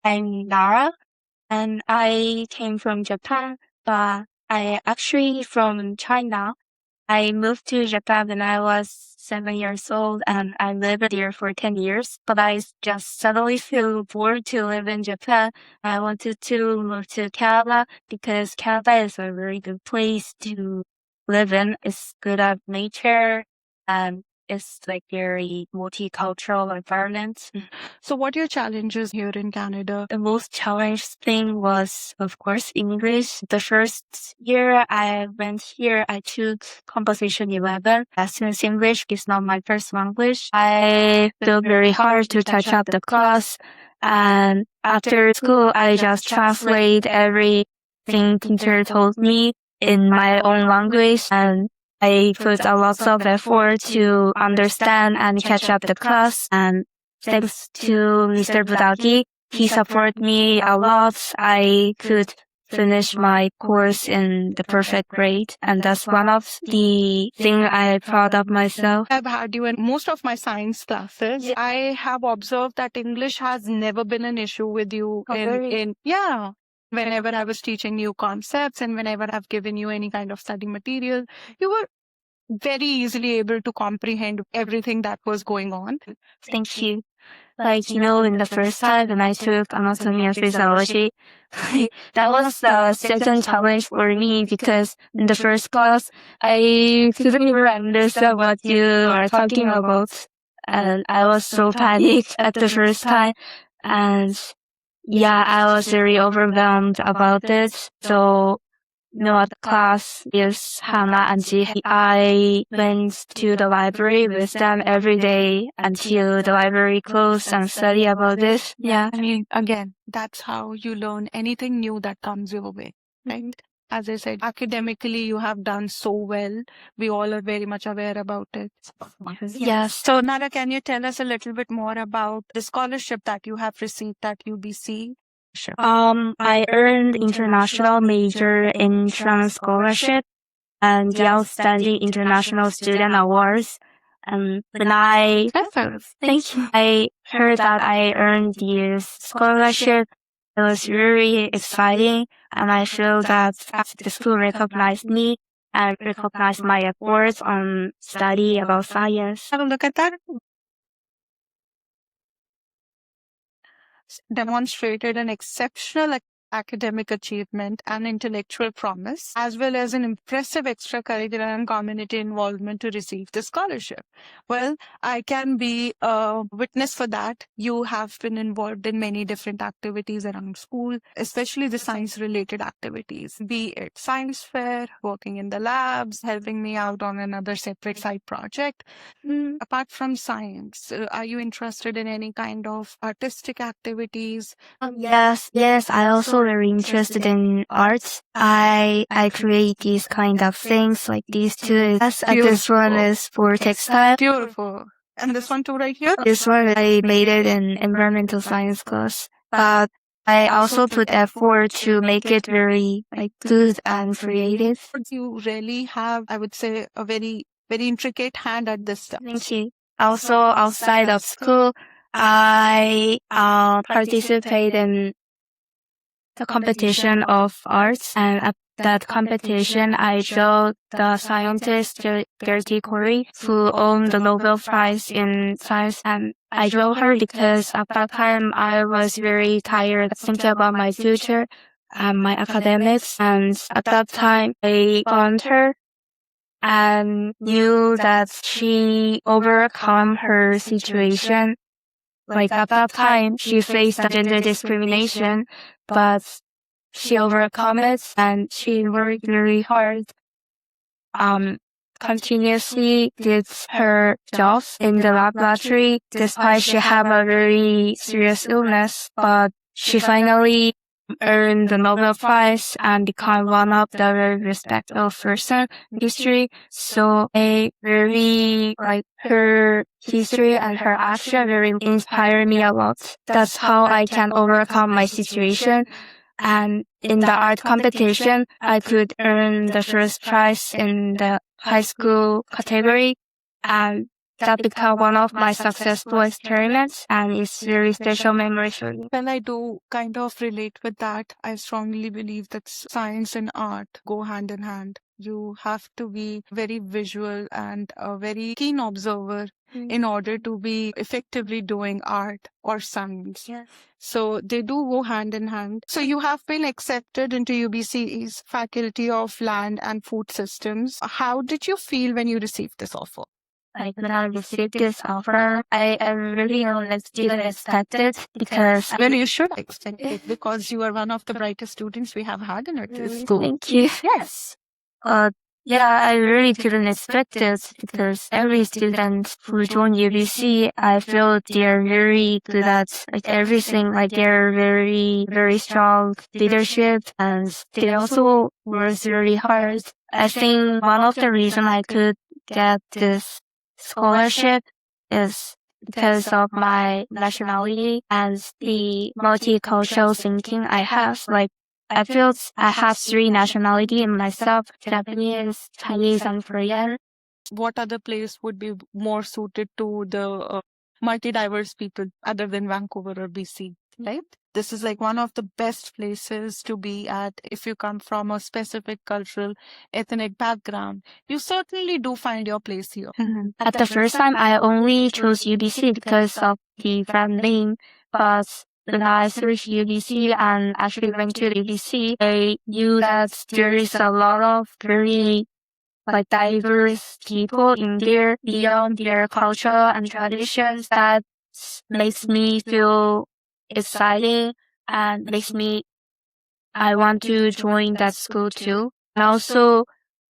I'm Nara, and I came from Japan, but I actually from China. I moved to Japan when I was 7 years old, and I lived there for 10 years. But just suddenly feel bored to live in Japan. I wanted to move to Canada because Canada is a very good place to live in. It's good at nature, and it's like very multicultural environment. So, what are your challenges here in Canada? The most challenging thing was, of course, English. The first year I went here, I took Composition 11. Since English is not my first language, I feel very hard to catch up the class. And after school, I just translate everything teacher told me in my own language, and I put a lot of effort to understand and catch up the class. And thanks to Mr. Budaki, he supported me a lot. I could finish my course in the perfect grade, and that's one of the thing I'm proud of myself. I've had you in most of my science classes. Yeah. I have observed that English has never been an issue with you whenever I was teaching new concepts and whenever I've given you any kind of study material, you were very easily able to comprehend everything that was going on. Thank you. Like, in the first time when I took anatomy and physiology, that was the second challenge for me because in the first class, I couldn't even understand what you are talking about. And I was so panicked at the first time. And yeah, I was very overwhelmed about it. So, at the class is Hannah and Ji. I went to the library with them every day until the library closed and study about this. Yeah. I mean, again, that's how you learn anything new that comes your way, right? As I said, academically, you have done so well. We all are very much aware about it. Yes. So, Nara, can you tell us a little bit more about the scholarship that you have received at UBC? Sure. I earned international major in trans scholarship and the outstanding international student awards. And when thank you, I heard that I earned this scholarship, it was very exciting, and I feel that the school recognized me and recognized my efforts on study about science. Have a look at that. Demonstrated an exceptional academic achievement and intellectual promise, as well as an impressive extracurricular and community involvement to receive the scholarship. Well, I can be a witness for that. You have been involved in many different activities around school, especially the science-related activities, be it science fair, working in the labs, helping me out on another separate side project. Apart from science, are you interested in any kind of artistic activities? Yes, I also very interested in arts. I create these kind of things like these two. Yes, and this one is for textile. Beautiful. And this one too right here? This one I made it in environmental science class. But I also put effort to make it very good and creative. You really have, I would say, a very, very intricate hand at this stuff. Thank you. Also, outside of school, I participate in the competition of arts, and at that competition, I drew the scientist Gertie Corey, who won the Nobel Prize in Science, and I drew her because at that time I was very tired thinking about my future and my academics, and at that time I found her and knew that she overcome her situation. Like at that time, she faced gender discrimination, but she overcome it and she worked very hard. Continuously did her jobs in the laboratory despite she had a very serious illness, but she finally earned the Nobel Prize and become one of the very respected person in history. So I very her history and her action very inspire me a lot. That's how I can overcome my situation. And in the art competition, I could earn the first prize in the high school category. And that became one of my successful experiments, and it's very special memory for me. Well, I do kind of relate with that. I strongly believe that science and art go hand in hand. You have to be very visual and a very keen observer in order to be effectively doing art or science. Yes. So they do go hand in hand. So you have been accepted into UBC's Faculty of Land and Food Systems. How did you feel when you received this offer? Like when I received this offer, I really didn't expect it because Well, you should expect it because you are one of the brightest students we have had in our school. Thank you. Yes. Yeah, I really didn't expect it because every student who joined UBC, I feel they're very good at like everything. Like they're very, very strong leadership, and they also work very hard. I think one of the reasons I could get this scholarship is because of my nationality and the multicultural thinking I have. Like I feel I have 3 nationalities in myself: Japanese, Chinese, and Korean. What other place would be more suited to the multi-diverse people other than Vancouver or BC, right? This is like one of the best places to be at if you come from a specific cultural, ethnic background. You certainly do find your place here. At the first time, I only chose UBC because of the brand name, but when I searched UBC and actually went to UBC, I knew that there is a lot of very like diverse people in there beyond their culture and traditions that makes me feel exciting and I want to join that school too. And also,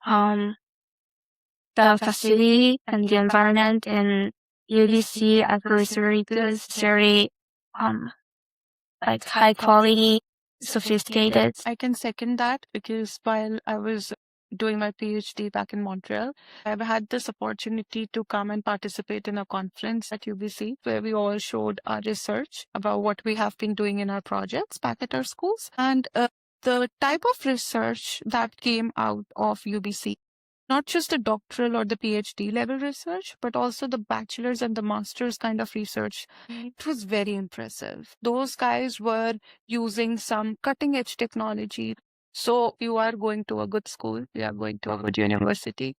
the facility and the environment in UBC I feel is very good. It's very, like high quality, sophisticated. I can second that because while I was doing my PhD back in Montreal, I've had this opportunity to come and participate in a conference at UBC where we all showed our research about what we have been doing in our projects back at our schools. And the type of research that came out of UBC, not just the doctoral or the PhD level research, but also the bachelor's and the master's kind of research. It was very impressive. Those guys were using some cutting edge technology. So you are going to a good school, you are going to a good university.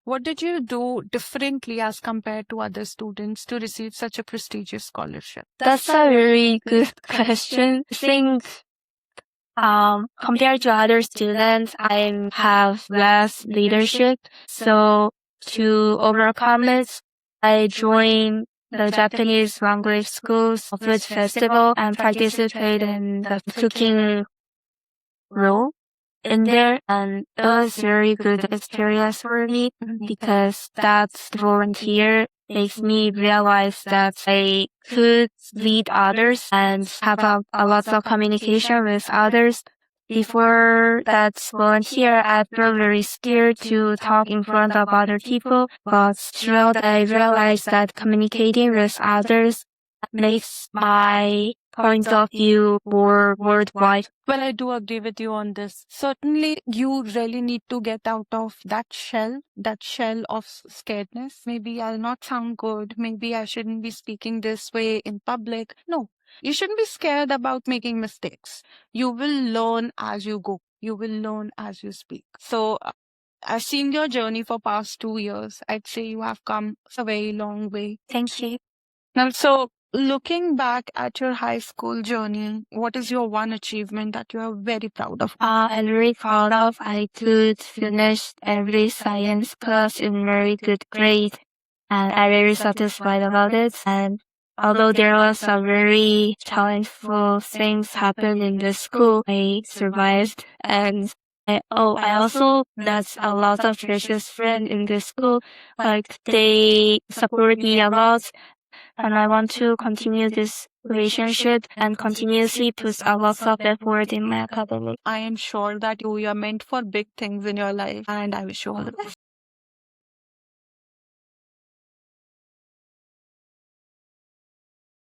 What did you do differently as compared to other students to receive such a prestigious scholarship? That's a very good question. I think compared to other students, I have less leadership. So to overcome it, I joined the Japanese language school's food festival and participate in the cooking role in there. And it was very good experience for me because that volunteer makes me realize that I could lead others and have a lot of communication with others. Before that volunteer, I felt very scared to talk in front of other people, but throughout I realized that communicating with others makes my point of view more worldwide. Well, I do agree with you on this. Certainly, you really need to get out of that shell of scaredness. Maybe I'll not sound good. Maybe I shouldn't be speaking this way in public. No, you shouldn't be scared about making mistakes. You will learn as you go. You will learn as you speak. So, I've seen your journey for past 2 years. I'd say you have come a very long way. Thank you. Now, so looking back at your high school journey, what is your one achievement that you are very proud of? I'm very proud of. I could finish every science class in very good grade, and I'm very satisfied about it. And although there was a very challenging things happen in the school, I survived. And I also met a lot of precious friends in the school. Like they support me a lot. And I want to continue this relationship and continuously put a lot of effort in my academic. I am sure that you are meant for big things in your life, and I wish you all the best.